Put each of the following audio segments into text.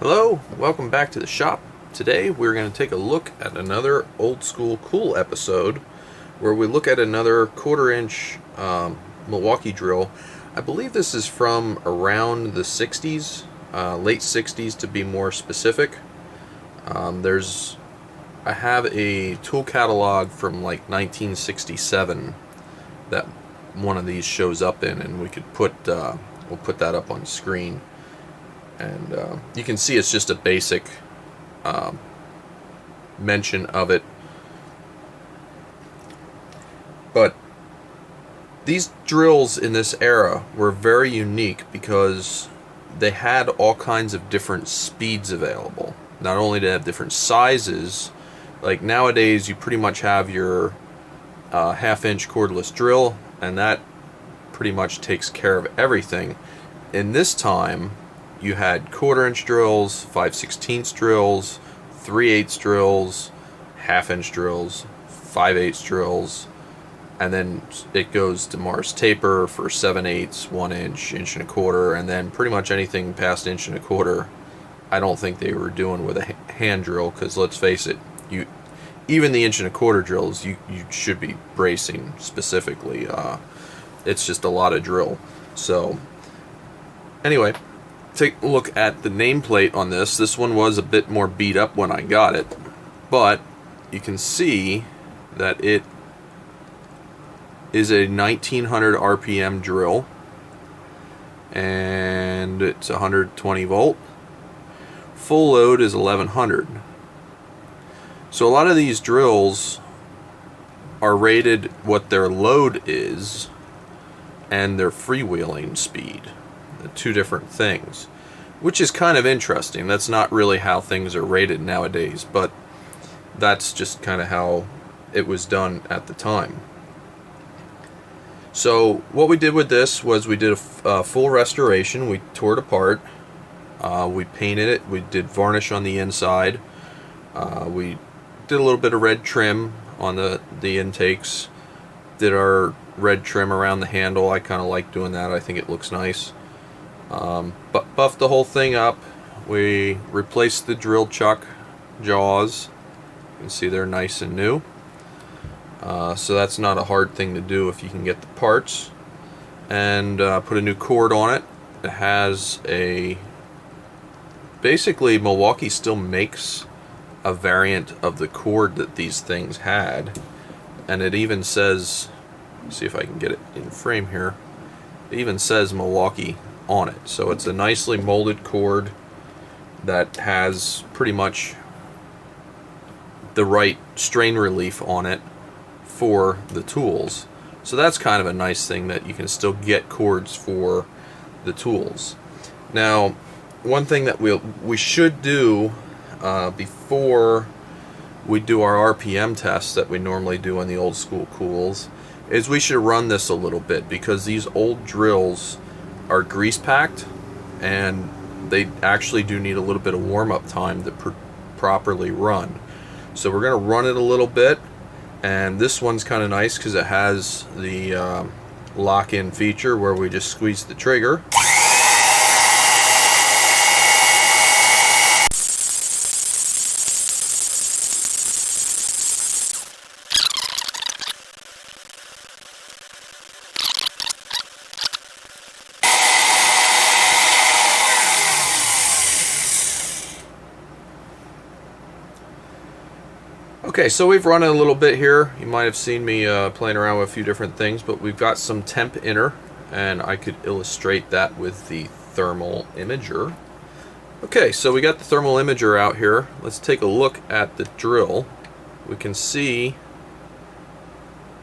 Hello, welcome back to the shop. Today we're going to take a look at another old school cool episode where we look at another 1/4 inch Milwaukee drill. I believe this is from around the 60s, late 60s to be more specific. I have a tool catalog from like 1967 that one of these shows up in, and we could we'll put that up on screen. And you can see it's just a basic mention of it. But these drills in this era were very unique because they had all kinds of different speeds available. Not only did they have different sizes, like nowadays you pretty much have your 1/2 inch cordless drill, and that pretty much takes care of everything. In this time, you had 1/4 inch drills, 5/16 drills, 3/8 drills, 1/2 inch drills, 5/8 drills, and then it goes to Mars taper for 7/8, 1 inch, 1.25 inch, and then pretty much anything past 1.25 inch. I don't think they were doing with a hand drill, because let's face it, even the 1.25 inch drills, you should be bracing specifically. It's just a lot of drill. So anyway, take a look at the nameplate on this. This one was a bit more beat up when I got it, but you can see that it is a 1900 RPM drill, and it's 120 volt. Full load is 1100. So a lot of these drills are rated what their load is and their freewheeling speed. Two different things, which is kind of interesting. That's not really how things are rated nowadays, but that's just kind of how it was done at the time. So what we did with this was we did a full restoration. We tore it apart, we painted it, we did varnish on the inside, we did a little bit of red trim on the intakes, did our red trim around the handle. I kind of like doing that. I think it looks nice. But buffed the whole thing up. We replaced the drill chuck jaws. You can see they're nice and new. So that's not a hard thing to do if you can get the parts. And put a new cord on it. It has basically Milwaukee still makes a variant of the cord that these things had. And it even says, see if I can get it in frame here, it even says Milwaukee on it. So it's a nicely molded cord that has pretty much the right strain relief on it for the tools. So that's kind of a nice thing, that you can still get cords for the tools. Now, one thing that we should do before we do our RPM tests that we normally do on the old school cools is we should run this a little bit, because these old drills are grease packed, and they actually do need a little bit of warm-up time to properly run. So we're going to run it a little bit, and this one's kind of nice because it has the lock-in feature where we just squeeze the trigger. Okay, so we've run it a little bit here. You might have seen me playing around with a few different things, but we've got some temp inner, and I could illustrate that with the thermal imager. Okay, so we got the thermal imager out here. Let's take a look at the drill. We can see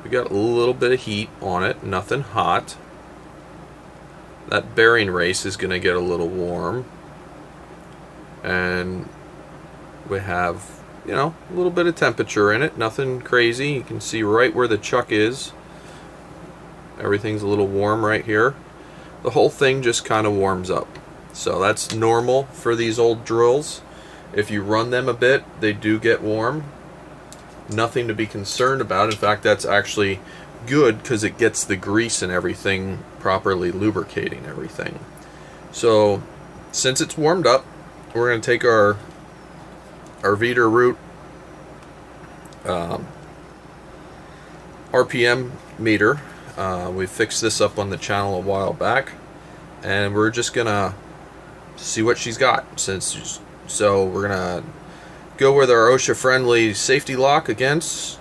we got a little bit of heat on it, nothing hot. That bearing race is going to get a little warm, and we have, you know, a little bit of temperature in it, nothing crazy. You can see right where the chuck is. Everything's a little warm right here. The whole thing just kind of warms up. So that's normal for these old drills. If you run them a bit, they do get warm. Nothing to be concerned about. In fact, that's actually good because it gets the grease and everything properly lubricating everything. So since it's warmed up, we're going to take our Veeder root RPM meter. We fixed this up on the channel a while back, and we're just gonna see what she's got. So we're gonna go with our OSHA friendly safety lock against.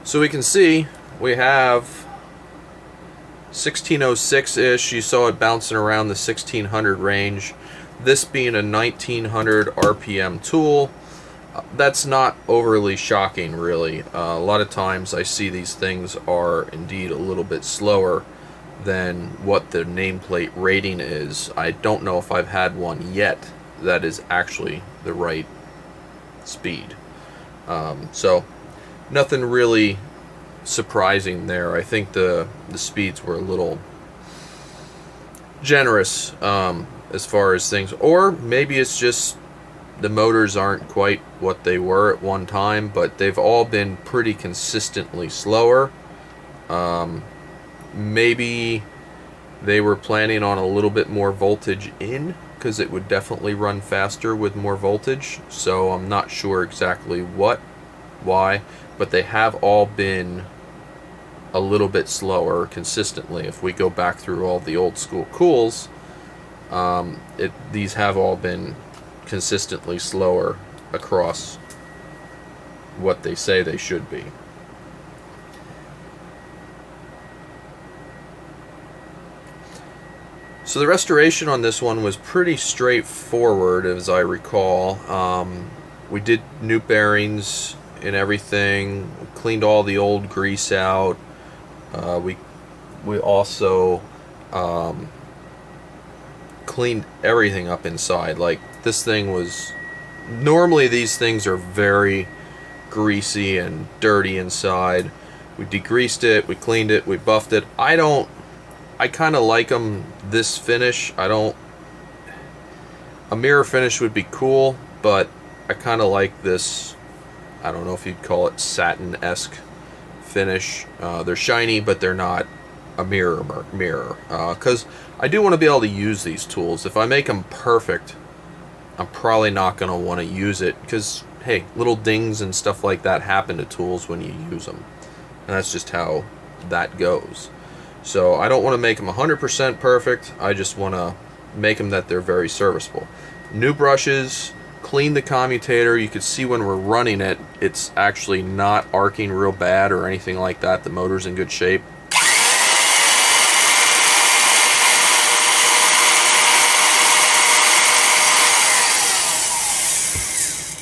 So we can see we have 1606-ish. You saw it bouncing around the 1600 range. This being a 1900 RPM tool, that's not overly shocking, really. A lot of times I see these things are indeed a little bit slower than what the nameplate rating is. I don't know if I've had one yet that is actually the right speed. So nothing really surprising there. I think the speeds were a little generous as far as things, or maybe it's just the motors aren't quite what they were at one time, but they've all been pretty consistently slower. Maybe they were planning on a little bit more voltage in, because it would definitely run faster with more voltage. So I'm not sure exactly why, but they have all been a little bit slower consistently. If we go back through all the old school cools, these have all been consistently slower across what they say they should be. So the restoration on this one was pretty straightforward, as I recall. We did new bearings and everything. We cleaned all the old grease out. We also cleaned everything up inside. Like, this thing was, normally these things are very greasy and dirty inside. We degreased it, we cleaned it, we buffed it. I kind of like them this finish. A mirror finish would be cool, but I kind of like this, I don't know if you'd call it satin-esque finish. They're shiny, but they're not a mirror. Because I do want to be able to use these tools. If I make them perfect, I'm probably not going to want to use it, because, hey, little dings and stuff like that happen to tools when you use them. And that's just how that goes. So I don't want to make them 100% perfect. I just want to make them that they're very serviceable. New brushes, clean the commutator. You can see when we're running it, it's actually not arcing real bad or anything like that. The motor's in good shape.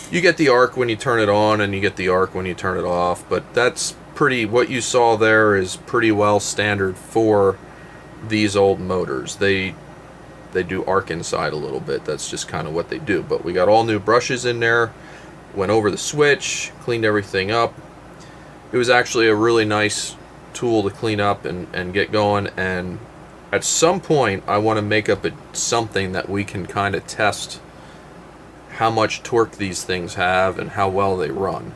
You get the arc when you turn it on, and you get the arc when you turn it off, but that's what you saw there is pretty well standard for these old motors. They do arc inside a little bit. That's just kind of what they do. But we got all new brushes in there, went over the switch, cleaned everything up. It was actually a really nice tool to clean up and get going. And at some point, I want to make up something that we can kind of test how much torque these things have and how well they run.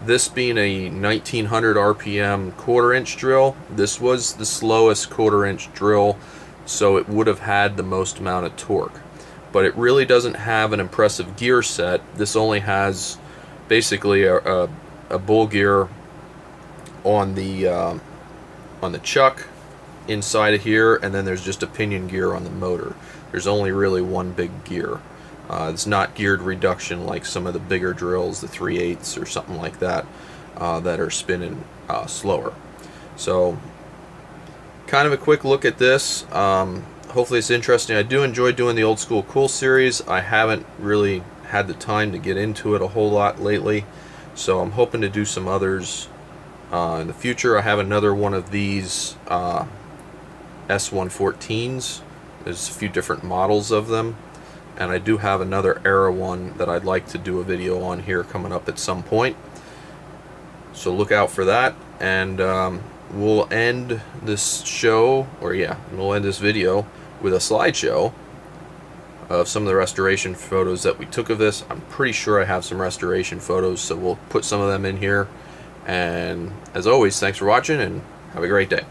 This being a 1900 RPM 1/4 inch drill, this was the slowest 1/4 inch drill, so it would have had the most amount of torque. But it really doesn't have an impressive gear set. This only has basically a bull gear on the chuck inside of here, and then there's just a pinion gear on the motor. There's only really one big gear. It's not geared reduction like some of the bigger drills, the 3/8 or something like that, that are spinning slower. So, kind of a quick look at this. Hopefully it's interesting. I do enjoy doing the Old School Cool series. I haven't really had the time to get into it a whole lot lately, so I'm hoping to do some others In the future, I have another one of these S-114s. There's a few different models of them, and I do have another era one that I'd like to do a video on here coming up at some point. So look out for that, and we'll end this show, we'll end this video with a slideshow of some of the restoration photos that we took of this. I'm pretty sure I have some restoration photos, so we'll put some of them in here. And as always, thanks for watching, and have a great day.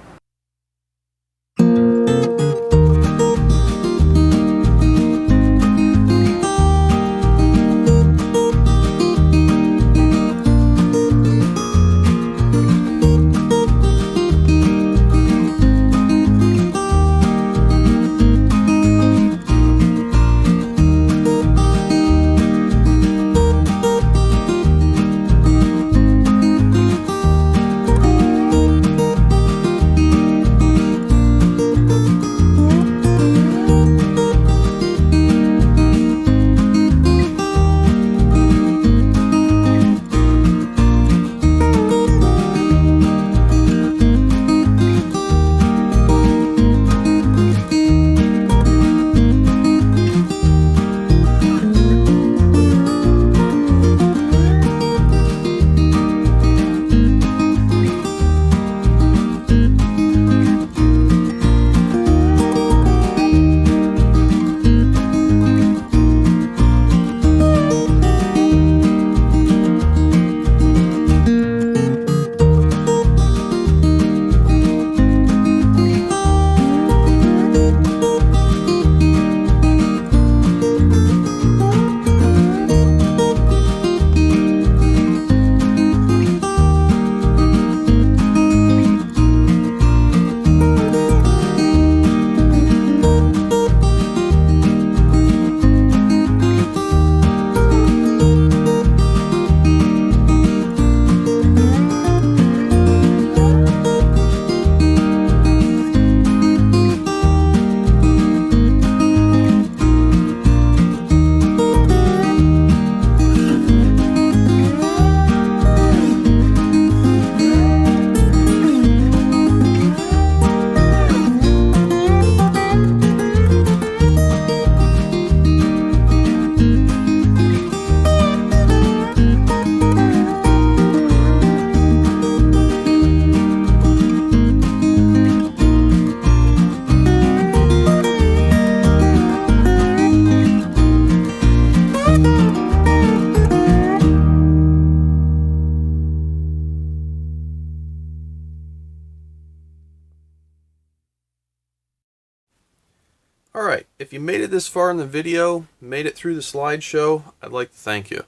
Alright, if you made it this far in the video, made it through the slideshow, I'd like to thank you.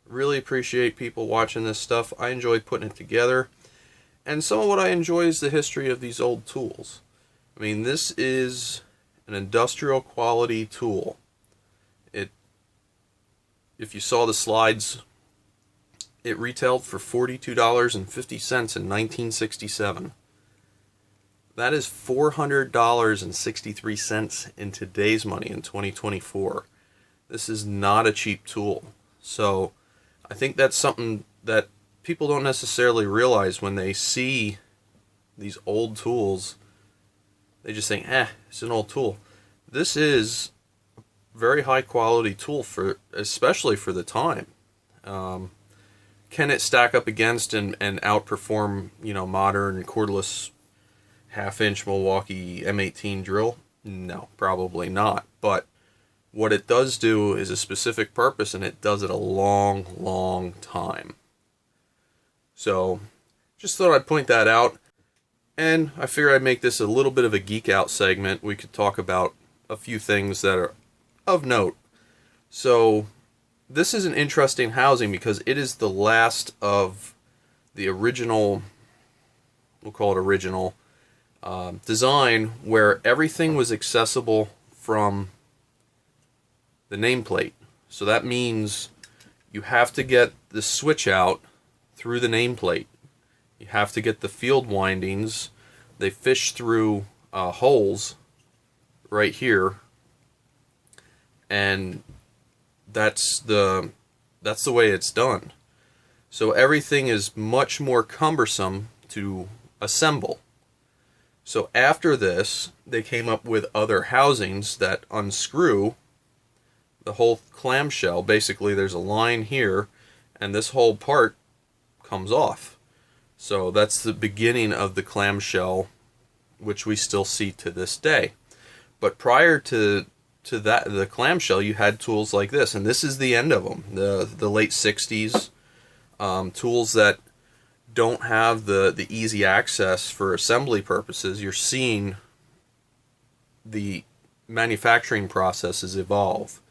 Really appreciate people watching this stuff. I enjoy putting it together. And some of what I enjoy is the history of these old tools. I mean, this is an industrial quality tool. If you saw the slides, it retailed for $42.50 in 1967. That is $400.63 in today's money in 2024. This is not a cheap tool. So I think that's something that people don't necessarily realize when they see these old tools. They just think, it's an old tool. This is a very high quality tool, especially for the time. Can it stack up against and outperform, modern cordless half-inch Milwaukee M18 drill? No, probably not. But what it does do is a specific purpose, and it does it a long, long time. So, just thought I'd point that out. And I figured I'd make this a little bit of a geek out segment. We could talk about a few things that are of note. So, this is an interesting housing because it is the last of the original, we'll call it original, design where everything was accessible from the nameplate. So that means you have to get the switch out through the nameplate. You have to get the field windings. They fish through holes right here, and that's the way it's done. So everything is much more cumbersome to assemble. So after this, they came up with other housings that unscrew the whole clamshell. Basically, there's a line here, and this whole part comes off. So that's the beginning of the clamshell, which we still see to this day. But prior to that, the clamshell, you had tools like this, and this is the end of them. The late 60s, tools that don't have the easy access for assembly purposes. You're seeing the manufacturing processes evolve.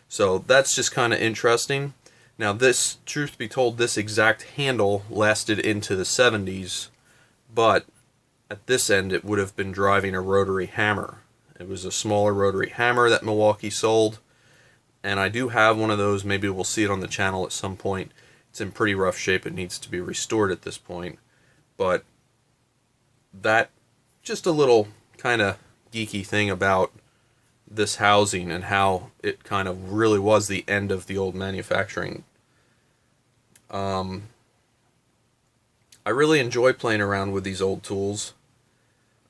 So that's just kind of interesting. Now this, truth be told, this exact handle lasted into the 70s, but at this end it would have been driving a rotary hammer. It was a smaller rotary hammer that Milwaukee sold, and I do have one of those. Maybe we'll see it on the channel at some point. It's in pretty rough shape. It needs to be restored at this point. But that, just a little kind of geeky thing about this housing and how it kind of really was the end of the old manufacturing. I really enjoy playing around with these old tools.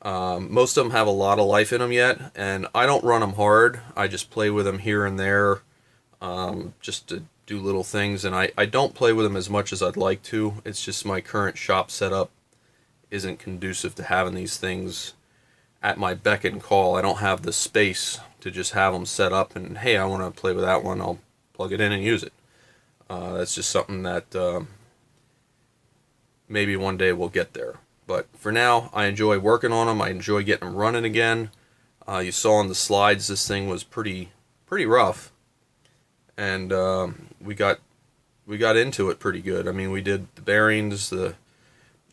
Most of them have a lot of life in them yet, and I don't run them hard. I just play with them here and there, just to do little things, and I don't play with them as much as I'd like to. It's just my current shop setup isn't conducive to having these things at my beck and call. I don't have the space to just have them set up and, hey, I want to play with that one, I'll plug it in and use it. That's just something that maybe one day we'll get there. But for now, I enjoy working on them. I enjoy getting them running again. You saw on the slides this thing was pretty rough, and we got into it pretty good. I mean, we did the bearings,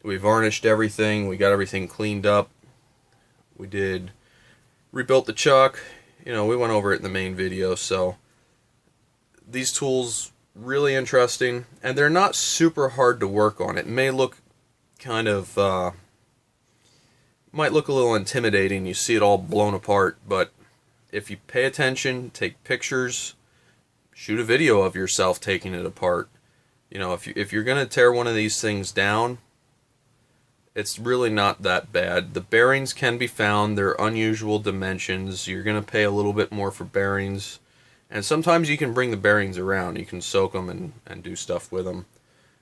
we varnished everything, we got everything cleaned up. We rebuilt the chuck. You know, we went over it in the main video. So these tools, really interesting, and they're not super hard to work on. It may look kind of might look a little intimidating. You see it all blown apart, but if you pay attention, take pictures, shoot a video of yourself taking it apart. You know, if you're gonna tear one of these things down, it's really not that bad. The bearings can be found. They're unusual dimensions. You're gonna pay a little bit more for bearings, and sometimes you can bring the bearings around. You can soak them and do stuff with them.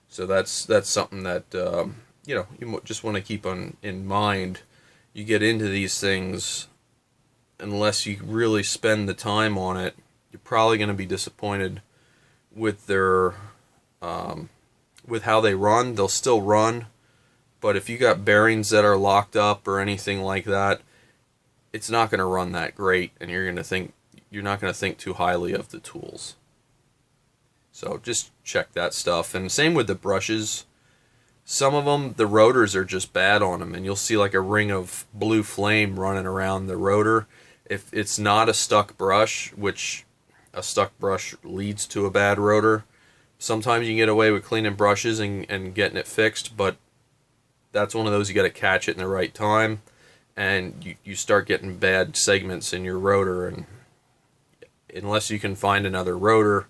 So that's something that you know, you just want to keep in mind. You get into these things, unless you really spend the time on it, you're probably going to be disappointed with their with how they run. They'll still run, but if you got bearings that are locked up or anything like that, it's not going to run that great, and you're not going to think too highly of the tools. So just check that stuff. And same with the brushes. Some of them, the rotors are just bad on them, and you'll see like a ring of blue flame running around the rotor. If it's not a stuck brush, which a stuck brush leads to a bad rotor, sometimes you can get away with cleaning brushes and getting it fixed, but that's one of those you got to catch it in the right time, and you start getting bad segments in your rotor, and unless you can find another rotor,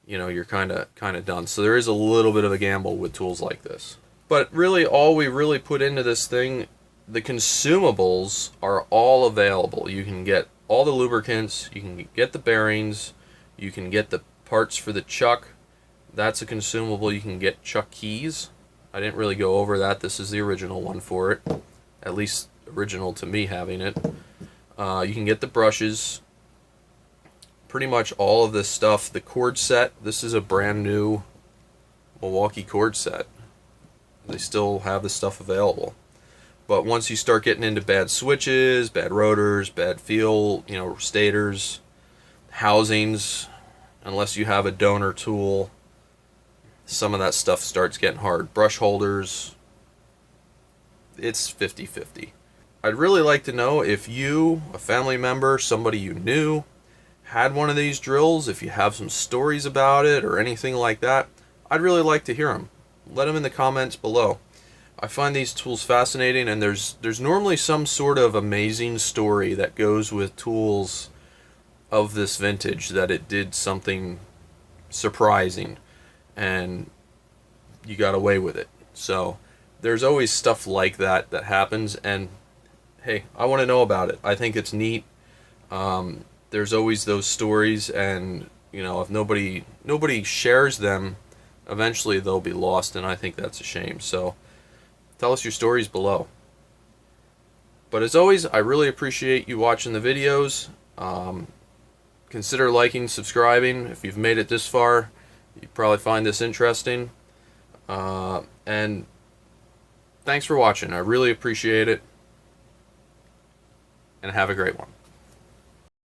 you know, you're kind of done. So there is a little bit of a gamble with tools like this. But really, all we really put into this thing, the consumables are all available. You can get all the lubricants, you can get the bearings, you can get the parts for the chuck. That's a consumable. You can get chuck keys. I didn't really go over that. This is the original one for it, at least original to me having it. You can get the brushes. Pretty much all of this stuff. The cord set, this is a brand new Milwaukee cord set. They still have this stuff available. But once you start getting into bad switches, bad rotors, bad feel, you know, stators, housings, unless you have a donor tool, some of that stuff starts getting hard. Brush holders, it's 50-50. I'd really like to know if you, a family member, somebody you knew, had one of these drills. If you have some stories about it or anything like that, I'd really like to hear them. Let them in the comments below. I find these tools fascinating, and there's normally some sort of amazing story that goes with tools of this vintage, that it did something surprising. And you got away with it. So there's always stuff like that that happens, and hey, I want to know about it. I think it's neat. There's always those stories, and if nobody shares them, eventually they'll be lost, and I think that's a shame. So tell us your stories below. But as always, I really appreciate you watching the videos. Consider liking, subscribing. If you've made it this far, you probably find this interesting. And thanks for watching. I really appreciate it. And have a great one.